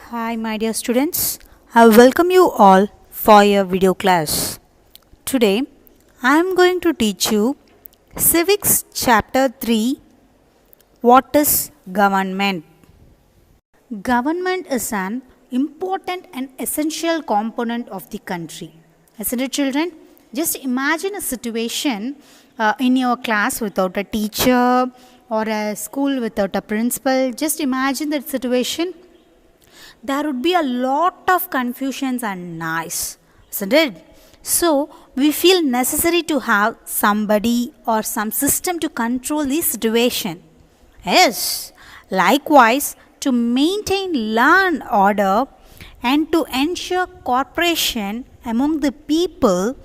Hi, my dear students. I welcome you all for your video class. Today, I am going to teach you Civics Chapter 3. What is government? Government is an important and essential component of the country. Isn't it, children? Just imagine a situation in your class without a teacher or a school without a principal. Just imagine that situation. There would be a lot of confusions and noise, isn't it? So, we feel necessary to have somebody or some system to control the situation. Yes, likewise, to maintain law and order and to ensure cooperation among the people,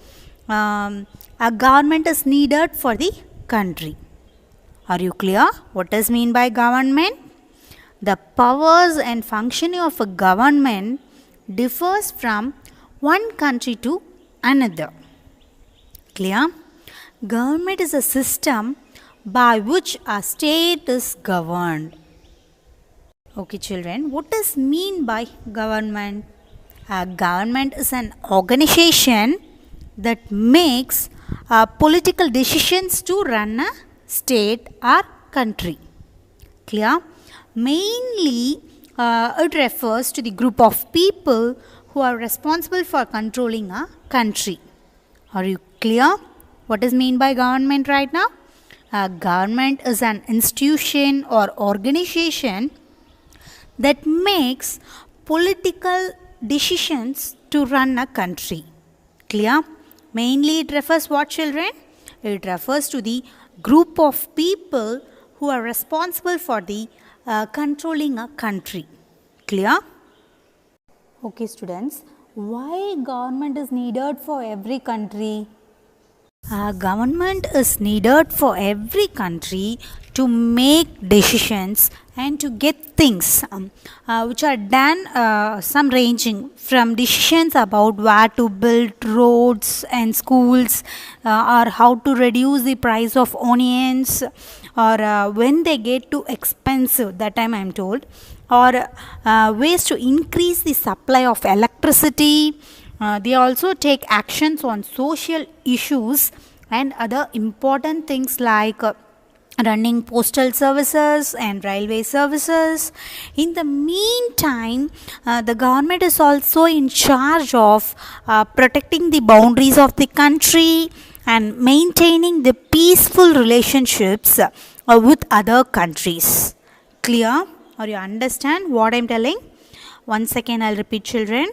a government is needed for the country. Are you clear? What does mean by government? The powers and functioning of a government differs from one country to another. Clear? Government is a system by which a state is governed. Okay, children, what does mean by government? A government is an organization that makes political decisions to run a state or country. Clear? Mainly, it refers to the group of people who are responsible for controlling a country. Are you clear? What is mean by government right now? Government is an institution or organization that makes political decisions to run a country. Clear? Mainly it refers what, children? It refers to the group of people who are responsible for the controlling a country. Clear? Okay, students, why government is needed for every country? Government is needed for every country to make decisions and to get things which are done, some ranging from decisions about where to build roads and schools, or how to reduce the price of onions, or when they get too expensive, that time I am told, or ways to increase the supply of electricity. They also take actions on social issues and other important things like running postal services and railway services. In the meantime, the government is also in charge of protecting the boundaries of the country and maintaining the peaceful relationships with other countries. Clear? Or you understand what I am telling? Once again, I'll repeat, children.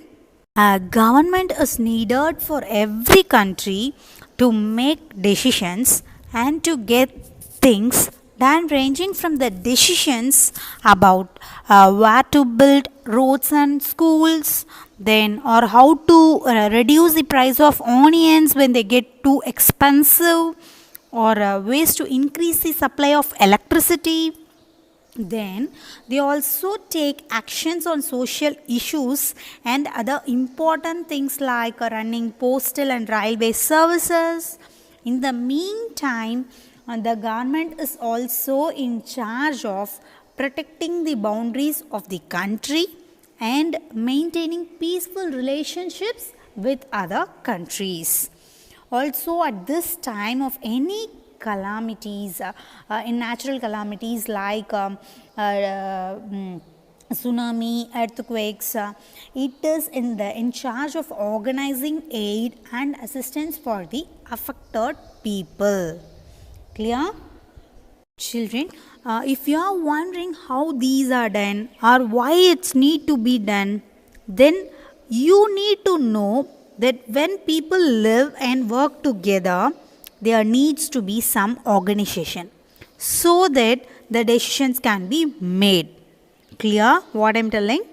Government is needed for every country to make decisions and to get things done, ranging from the decisions about where to build roads and schools, then or how to reduce the price of onions when they get too expensive, or ways to increase the supply of electricity. Then they also take actions on social issues and other important things like running postal and railway services. In the meantime, the government is also in charge of protecting the boundaries of the country and maintaining peaceful relationships with other countries. Also, at this time of any calamities, in natural calamities like tsunami, earthquakes, it is in charge of organizing aid and assistance for the affected people. Clear? Children, if you are wondering how these are done or why it's need to be done, then you need to know that when people live and work together, there needs to be some organization so that the decisions can be made. Clear what I am telling?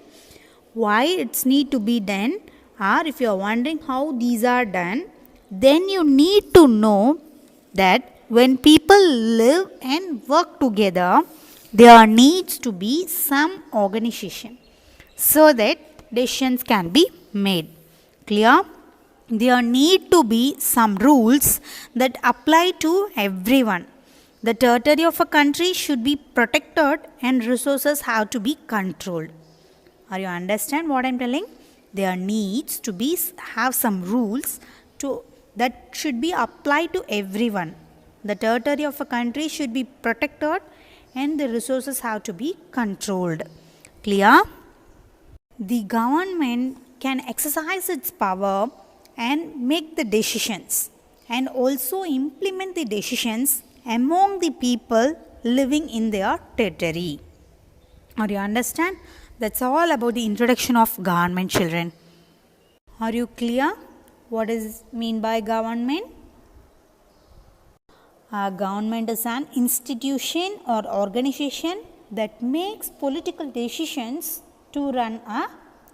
Why it's need to be done, or if you are wondering how these are done, then you need to know that when people live and work together, there needs to be some organization so that decisions can be made. Clear? There need to be some rules that apply to everyone. The territory of a country should be protected and resources have to be controlled. Are you understand what I'm telling? There needs to be have some rules that should be applied to everyone. The territory of a country should be protected and the resources have to be controlled. Clear? The government can exercise its power and make the decisions and also implement the decisions among the people living in their territory. Are you understand? That's all about the introduction of government, children. Are you clear? What is mean by government? A government is an institution or organization that makes political decisions to run a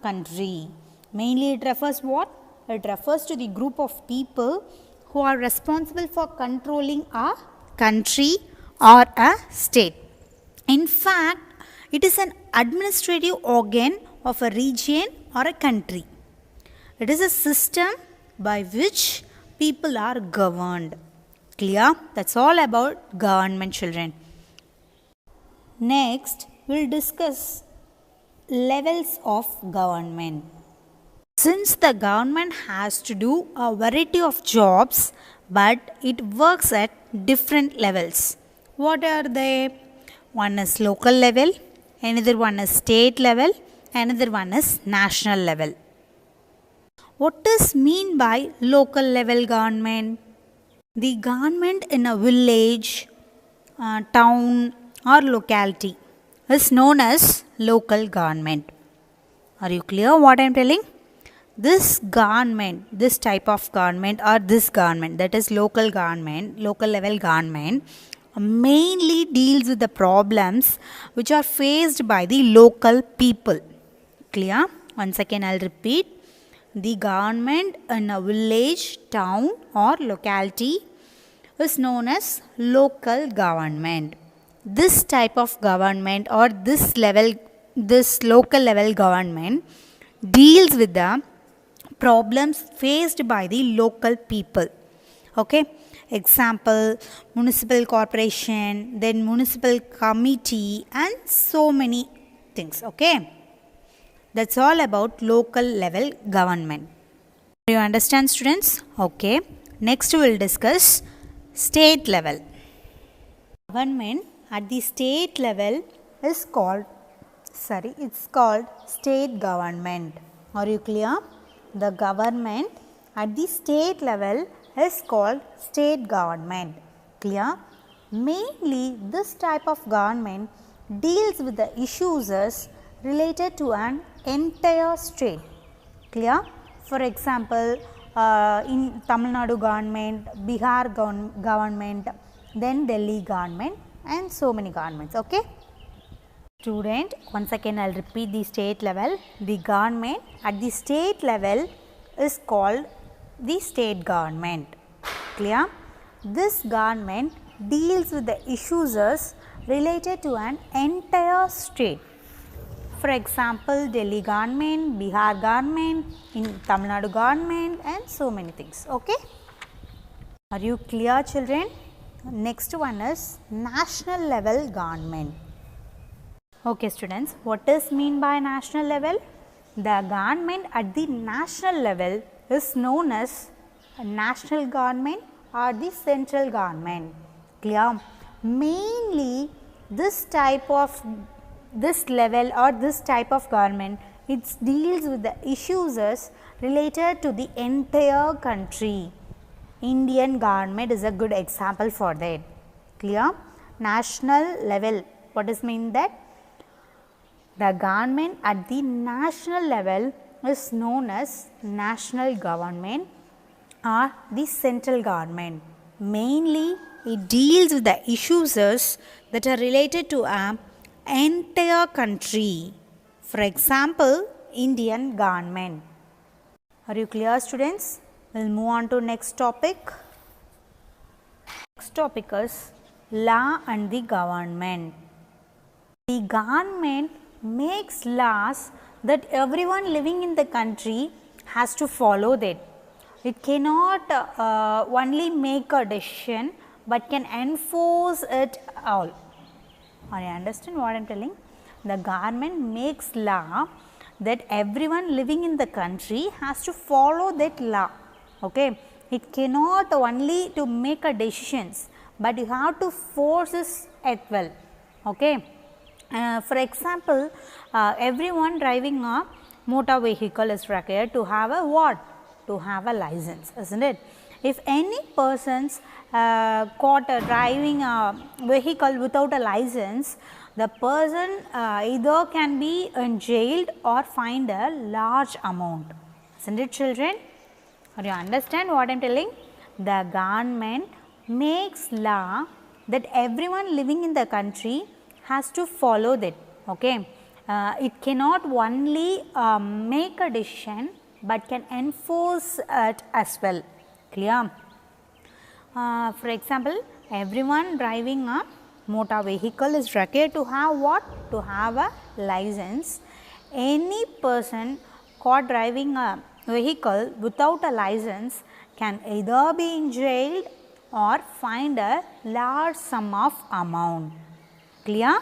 country. Mainly it refers what? It refers to the group of people who are responsible for controlling a country or a state. In fact, it is an administrative organ of a region or a country. It is a system by which people are governed. Clear? That's all about government, children. Next, we'll discuss levels of government. Since the government has to do a variety of jobs, but it works at different levels. What are they? One is local level, another one is state level, another one is national level. What does mean by local level government? The government in a village, town or locality is known as local government. Are you clear what I am telling? This government, this type of government or this government, that is local government, local level government, mainly deals with the problems which are faced by the local people. Clear? Once again I'll repeat. The government in a village, town or locality is known as local government. This type of government or this local level government deals with the problems faced by the local people. Okay? Example, municipal corporation, then municipal committee and so many things. Okay? That's all about local level government. Do you understand, students? Okay. Next we will discuss state level. Government at the state level is called state government. Are you clear? The government at the state level is called state government. Clear? Mainly this type of government deals with the issues related to an entire state. Clear? For example, in Tamil Nadu government, Bihar government, then Delhi government and so many governments. Okay? Student, once again I will repeat the state level. The government at the state level is called the state government. Clear? This government deals with the issues related to an entire state. For example, Delhi government, Bihar government, in Tamil Nadu government and so many things. Okay? Are you clear, children? Next one is national level government. Okay, students, what does mean by national level? The government at the national level is known as a national government or the central government. Clear? Mainly this level or this type of government, it deals with the issues related to the entire country. Indian government is a good example for that. Clear? National level, what does mean that? The government at the national level is known as national government or the central government. Mainly it deals with the issues that are related to an entire country. For example, Indian government. Are you clear, students? We'll move on to next topic. Next topic is law and the government. The government makes laws that everyone living in the country has to follow that. It cannot only make a decision but can enforce it all. Are you understand what I am telling? The government makes law that everyone living in the country has to follow that law. Okay, it cannot only to make a decisions, but you have to force it at well. Okay. For example, everyone driving a motor vehicle is required to have a what? To have a license, isn't it? If any persons caught driving a vehicle without a license, the person either can be jailed or fined a large amount, isn't it, children? Or you understand what I am telling? The government makes law that everyone living in the country has to follow that. Okay, it cannot only make a decision, but can enforce it as well. Clear? For example, everyone driving a motor vehicle is required to have what? To have a license. Any person caught driving a vehicle without a license can either be jailed or fined a large sum of amount. Clear?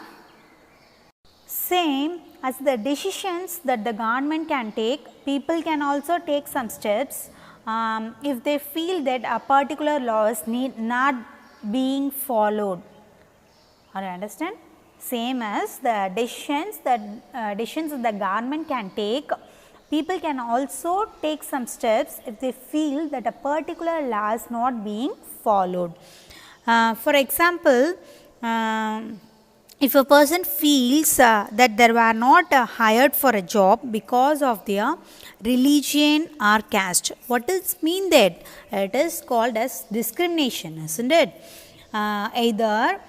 Same as the decisions that the government can take, people can also take some steps if they feel that a particular law is not being followed. Are you understand? Same as the decisions that the government can take, people can also take some steps if they feel that a particular law is not being followed. For example, if a person feels that they were not hired for a job because of their religion or caste, what does mean that? It is called as discrimination, isn't it? Either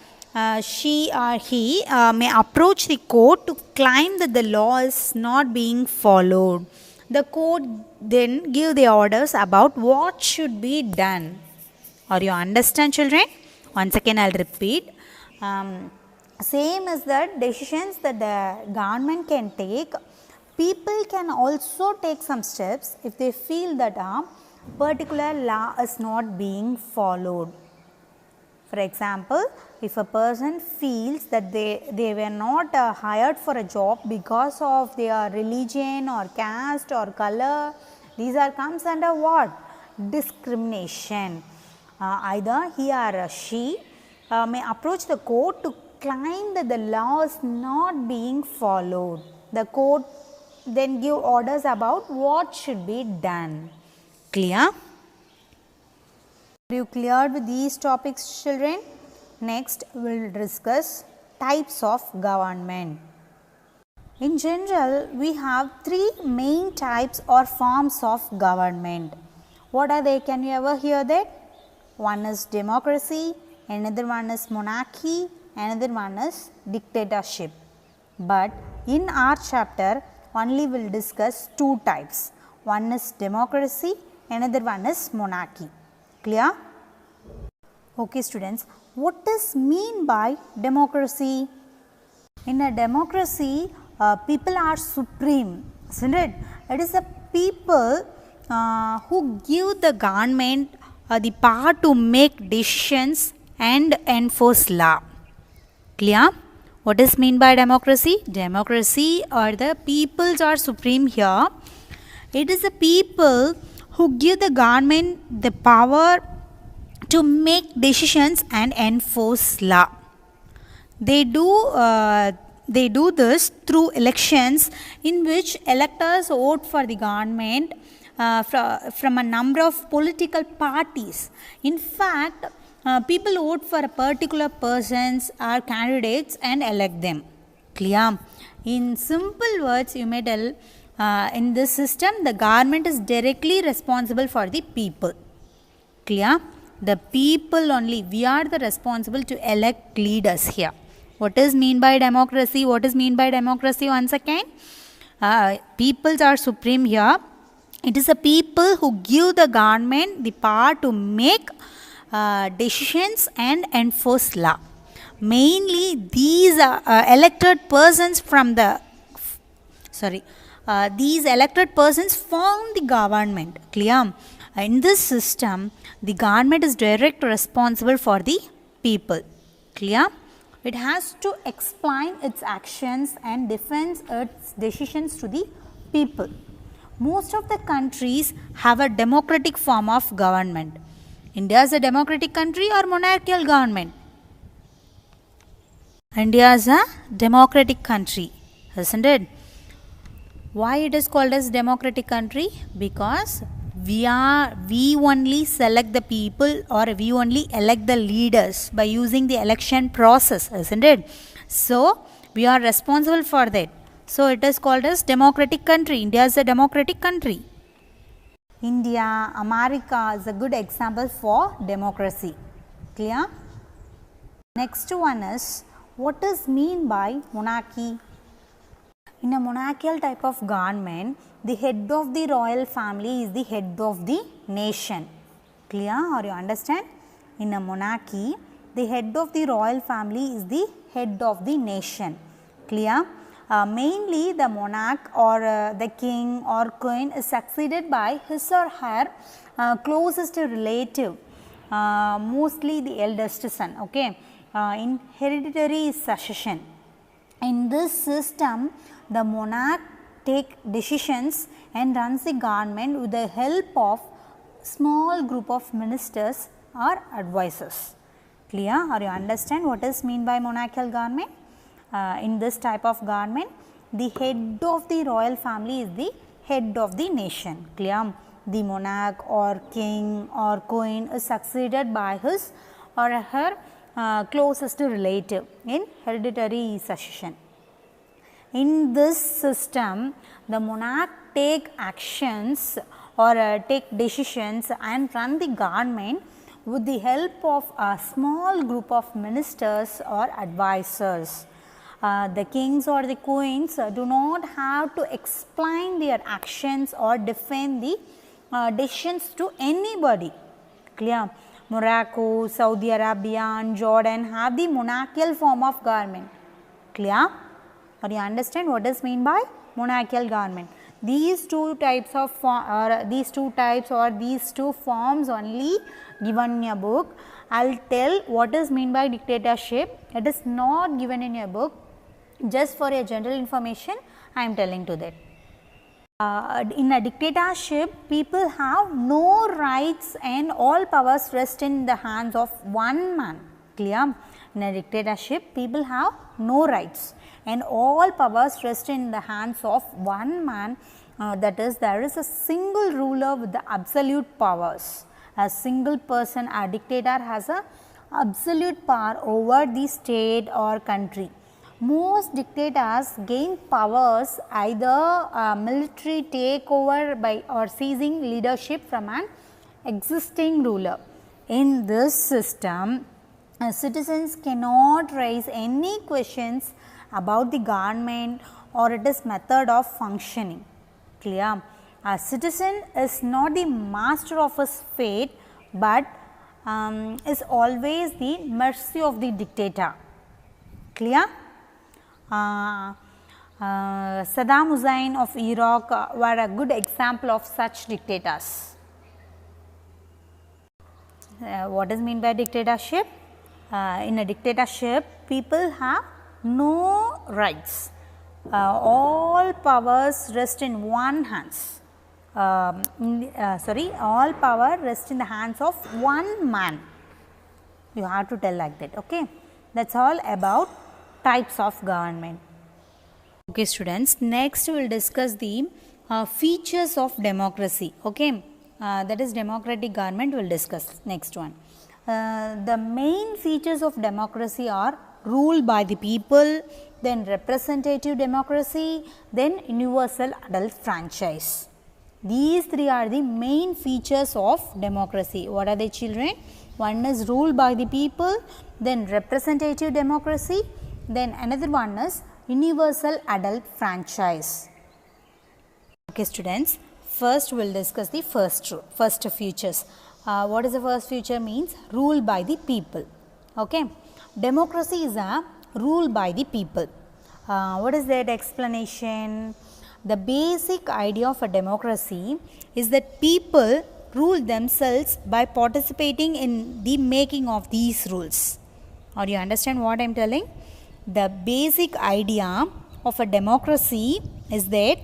she or he may approach the court to claim that the law is not being followed. The court then give the orders about what should be done. Or you understand, children? Once again I will repeat. Same as the decisions that the government can take, people can also take some steps if they feel that a particular law is not being followed. For example, if a person feels that they were not hired for a job because of their religion or caste or color, these are comes under what? Discrimination. Either he or she may approach the court to claim that the law is not being followed. The court then give orders about what should be done. Clear? Are you cleared with these topics, children? Next, we will discuss types of government. In general, we have three main types or forms of government. What are they? Can you ever hear that? One is democracy, another one is monarchy, another one is dictatorship. But in our chapter, only we will discuss two types. One is democracy, another one is monarchy. Clear? Okay, students, what is mean by democracy? In a democracy, people are supreme, isn't it? It is the people who give the government the power to make decisions and enforce law. Clear? What is mean by democracy? Democracy or the peoples are supreme here. It is the people who give the government the power to make decisions and enforce law. They do this through elections in which electors vote for the government from a number of political parties. In fact, people vote for a particular persons or candidates and elect them. Clear? In simple words, you may tell in this system the government is directly responsible for the people. Clear? The people only, we are the responsible to elect leaders here. What is mean by democracy? What is mean by democracy once again? Peoples are supreme here. It is the people who give the government the power to make decisions and enforce law. Mainly these elected persons from the these elected persons form the government. Clear? In this system, the government is directly responsible for the people. Clear? It has to explain its actions and defend its decisions to the people. Most of the countries have a democratic form of government. India is a democratic country or monarchical government? India is a democratic country, isn't it? Why it is called as democratic country? Because we only select the people, or we only elect the leaders by using the election process, isn't it? So we are responsible for that. So it is called as democratic country. India is a democratic country. India, America is a good example for democracy. Clear? Next one is, what is mean by monarchy? In a monarchical type of government, the head of the royal family is the head of the nation. Clear or you understand? In a monarchy, the head of the royal family is the head of the nation. Clear? Mainly the monarch or the king or queen is succeeded by his or her closest relative, mostly the eldest son, okay, in hereditary succession. In this system, the monarch take decisions and runs the government with the help of small group of ministers or advisors. Clear or you understand what is mean by monarchical government? In this type of government, the head of the royal family is the head of the nation. Clear? The monarch or king or queen is succeeded by his or her closest relative in hereditary succession. In this system, the monarch take actions or take decisions and run the government with the help of a small group of ministers or advisors. The kings or the queens do not have to explain their actions or defend the decisions to anybody. Clear? Morocco, Saudi Arabia and Jordan have the monarchical form of government. Clear? Or you understand what is mean by monarchical government? These two types or these two forms only given in a book. I'll tell what is mean by dictatorship. It is not given in a book. Just for a general information, I am telling to that. In a dictatorship, people have no rights and all powers rest in the hands of one man. Clear? In a dictatorship, people have no rights and all powers rest in the hands of one man. That is, there is a single ruler with the absolute powers. A single person, a dictator, has a absolute power over the state or country. Most dictators gain powers either military takeover by or seizing leadership from an existing ruler. In this system, citizens cannot raise any questions about the government or its method of functioning. Clear? A citizen is not the master of his fate, but is always the mercy of the dictator. Clear? Saddam Hussein of Iraq were a good example of such dictators. What is mean by dictatorship? In a dictatorship, people have no rights. All powers rest in one hands. All power rests in the hands of one man. You have to tell like that. Okay, that's all about types of government. Okay, students. Next, we will discuss the features of democracy. Okay, that is democratic government. We will discuss next one. The main features of democracy are rule by the people, then representative democracy, then universal adult franchise. These three are the main features of democracy. What are they, children? One is rule by the people, then representative democracy, then another one is universal adult franchise. Okay, students. First, we will discuss the first features. What is the first feature? Means rule by the people. Okay. Democracy is a rule by the people. What is that explanation? The basic idea of a democracy is that people rule themselves by participating in the making of these rules. Or you understand what I am telling? The basic idea of a democracy is that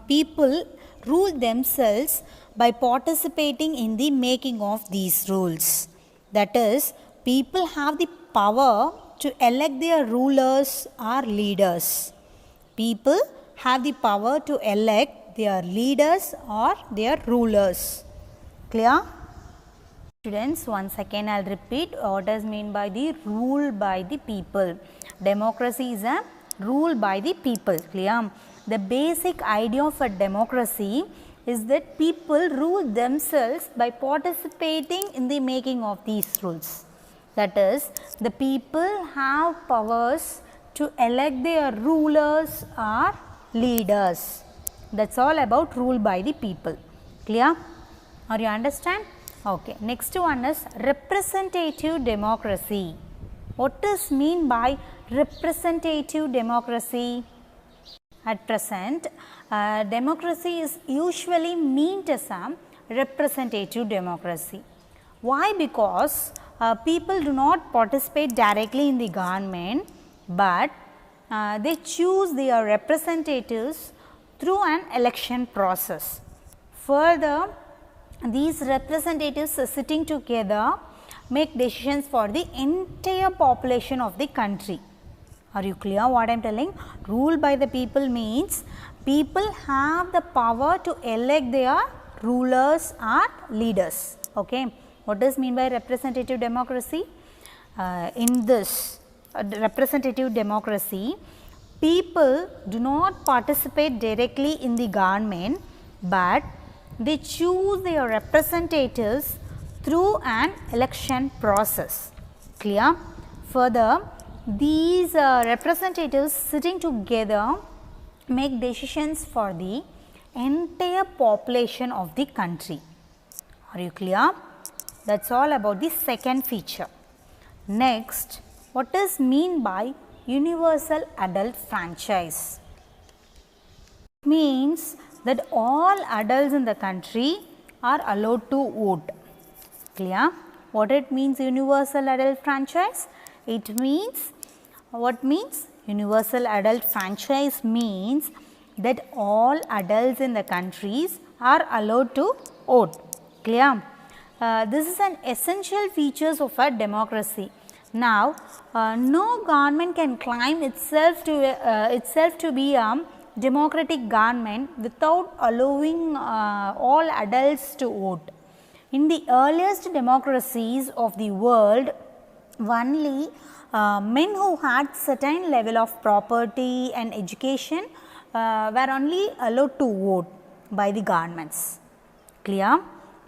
people rule themselves by participating in the making of these rules. That is, people have the power to elect their rulers or leaders. People have the power to elect their leaders or their rulers. Clear? Students, once again I will repeat what does mean by the rule by the people. Democracy is a rule by the people. Clear? The basic idea of a democracy is that people rule themselves by participating in the making of these rules. That is, the people have powers to elect their rulers or leaders. That's all about rule by the people. Clear? Or you understand? Okay. Next one is representative democracy. What is mean by representative democracy? At present, democracy is usually meant as a representative democracy. Why? Because people do not participate directly in the government, but they choose their representatives through an election process. Further, these representatives sitting together make decisions for the entire population of the country. Are you clear what I am telling? Rule by the people means people have the power to elect their rulers or leaders. Okay. What does mean by representative democracy? In this representative democracy, people do not participate directly in the government, but they choose their representatives through an election process. Clear? Further, these representatives sitting together make decisions for the entire population of the country. Are you clear? That is all about the second feature. Next, what is mean by universal adult franchise? Means that all adults in the country are allowed to vote. Clear? What it means universal adult franchise? It means, what means? Universal adult franchise means that all adults in the countries are allowed to vote. Clear? This is an essential features of a democracy. Now, no government can claim itself to be a democratic government without allowing all adults to vote. In the earliest democracies of the world, only men who had certain level of property and education were only allowed to vote by the governments. Clear?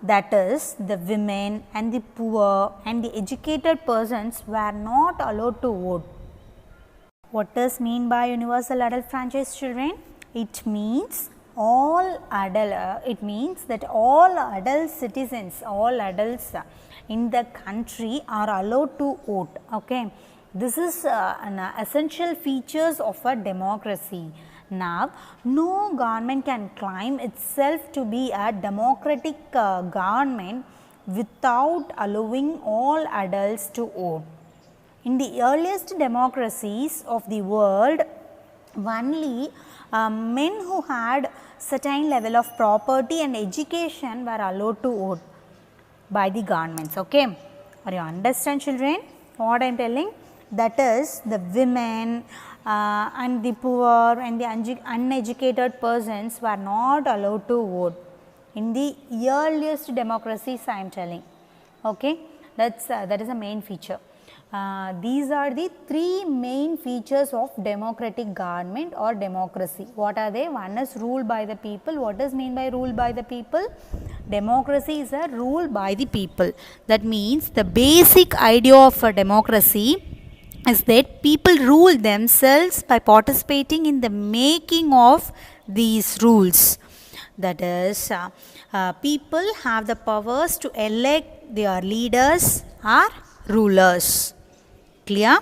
That is, the women and the poor and the educated persons were not allowed to vote. What does mean by universal adult franchise, children? It means it means that all adult citizens, all adults in the country are allowed to vote. Okay. This is an essential features of a democracy. Now, no government can claim itself to be a democratic government without allowing all adults to vote. In the earliest democracies of the world, only men who had certain level of property and education were allowed to vote by the governments. Okay. Are you understand, children, what I am telling? That is, the women and the poor and the uneducated persons were not allowed to vote in the earliest democracies I am telling. Okay. That is a main feature. These are the three main features of democratic government or democracy. What are they? One is rule by the people. What does mean by rule by the people? Democracy is a rule by the people. That means the basic idea of a democracy is that people rule themselves by participating in the making of these rules. That is, people have the powers to elect their leaders or rulers. Clear?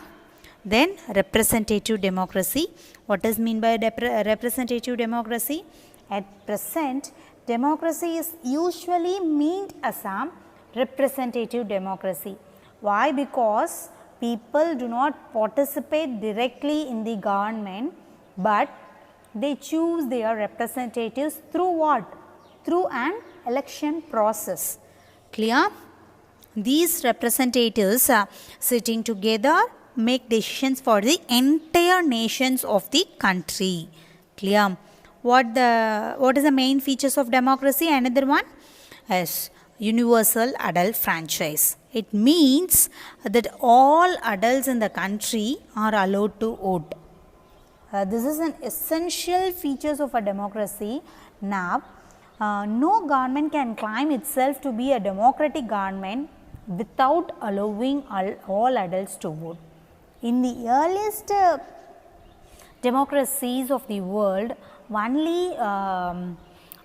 Then representative democracy. What does mean by representative democracy? At present, democracy is usually meant as a representative democracy. Why? Because people do not participate directly in the government, but They choose their representatives through what? Through an election process. Clear? These representatives sitting together make decisions for the entire nations of the country. Clear? What is the main features of democracy? Another one? Yes, universal adult franchise. It means that all adults in the country are allowed to vote. This is an essential features of a democracy. Now, no government can claim itself to be a democratic government without allowing all adults to vote. In the earliest democracies of the world, only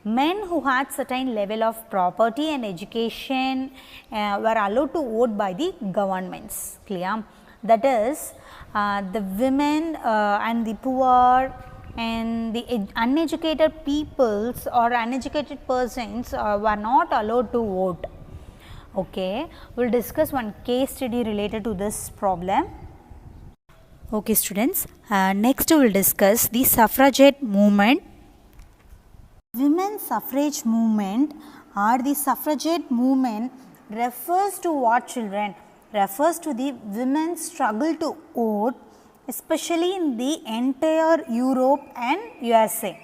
men who had certain level of property and education were allowed to vote by the governments. Clear? That is, the women and the poor and the uneducated peoples or uneducated persons were not allowed to vote. Okay, we will discuss one case study related to this problem. Okay students, next we will discuss the suffragette movement. Women's suffrage movement or the suffragette movement refers to what, children? Refers to the women's struggle to vote, especially in the entire Europe and USA.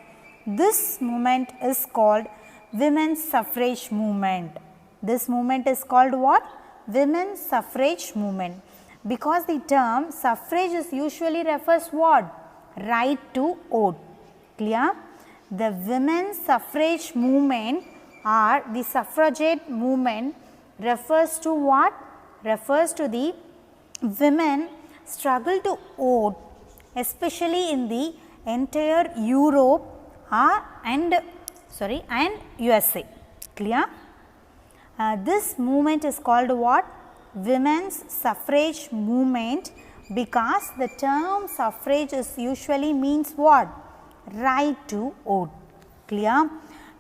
This movement is called women's suffrage movement. This movement is called what? Women's suffrage movement. Because the term suffrage is usually refers what? Right to vote. Clear? The women's suffrage movement or the suffragette movement refers to what? Refers to the women struggle to vote, especially in the entire Europe and USA. Clear? This movement is called what? Women's suffrage movement, because the term suffrage is usually means what? Right to vote. Clear?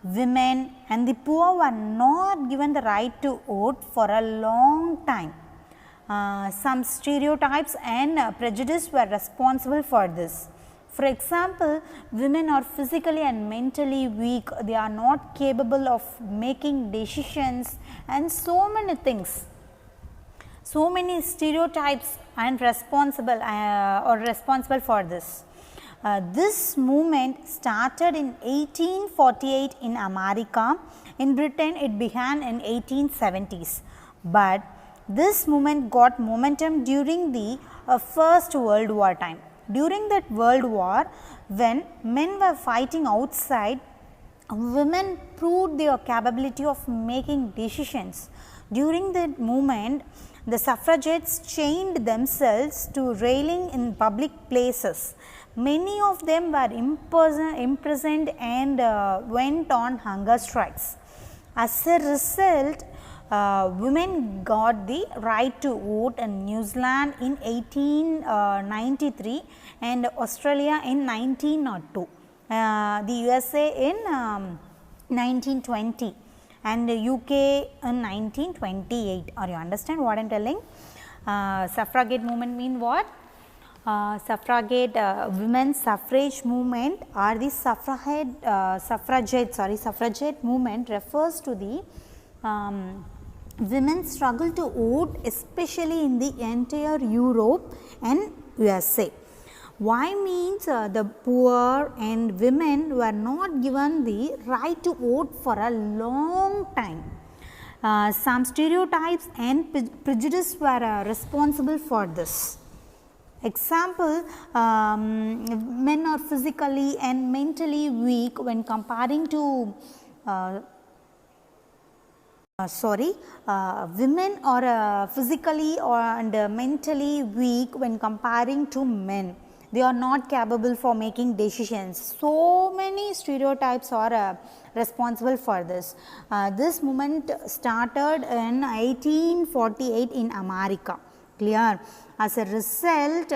Women and the poor were not given the right to vote for a long time. Some stereotypes and prejudice were responsible for this. For example, women are physically and mentally weak, they are not capable of making decisions and so many things. So many stereotypes and responsible for this. This movement started in 1848 in America. In Britain, it began in 1870s. But this movement got momentum during the First World War time. During that World War, when men were fighting outside, women proved their capability of making decisions. During that movement, the suffragettes chained themselves to railing in public places. Many of them were imprisoned and went on hunger strikes. As a result, women got the right to vote in New Zealand in 1893 and Australia in 1902, the USA in 1920 and UK in 1928. Are you understand what I am telling? Suffragette movement mean what? Suffragette women's suffrage movement or the suffragette movement refers to the women's struggle to vote, especially in the entire Europe and USA. Why means the poor and women were not given the right to vote for a long time. Some stereotypes and prejudice were responsible for this. Example, men are physically and mentally weak when comparing to women are physically and mentally weak when comparing to men. They are not capable for making decisions. So many stereotypes are responsible for this. This movement started in 1848 in America. Clear? As a result,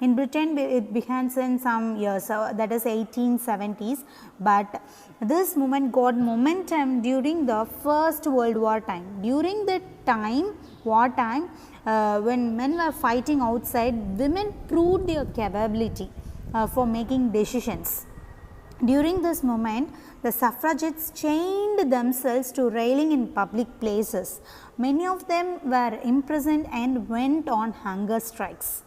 in Britain it began in some years, that is 1870s, but this movement got momentum during the First World War time. During that time, wartime, when men were fighting outside, women proved their capability for making decisions. During this moment, the suffragettes chained themselves to railing in public places. Many of them were imprisoned and went on hunger strikes.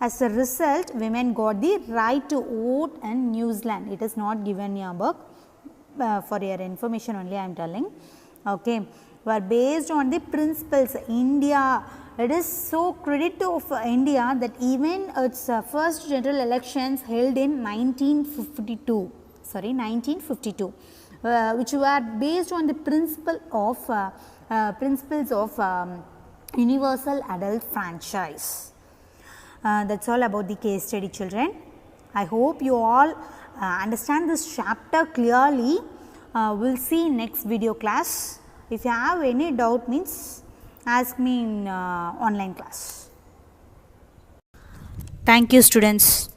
As a result, women got the right to vote in New Zealand. It is not given in your book, for your information only I am telling. Okay, were based on the principles. India, it is so credit of India that even its first general elections held in 1952. Sorry, 1952, which were based on the principles of universal adult franchise. That's all about the case study, children. I hope you all understand this chapter clearly. We'll see next video class. If you have any doubt, means ask me in online class. Thank you, students.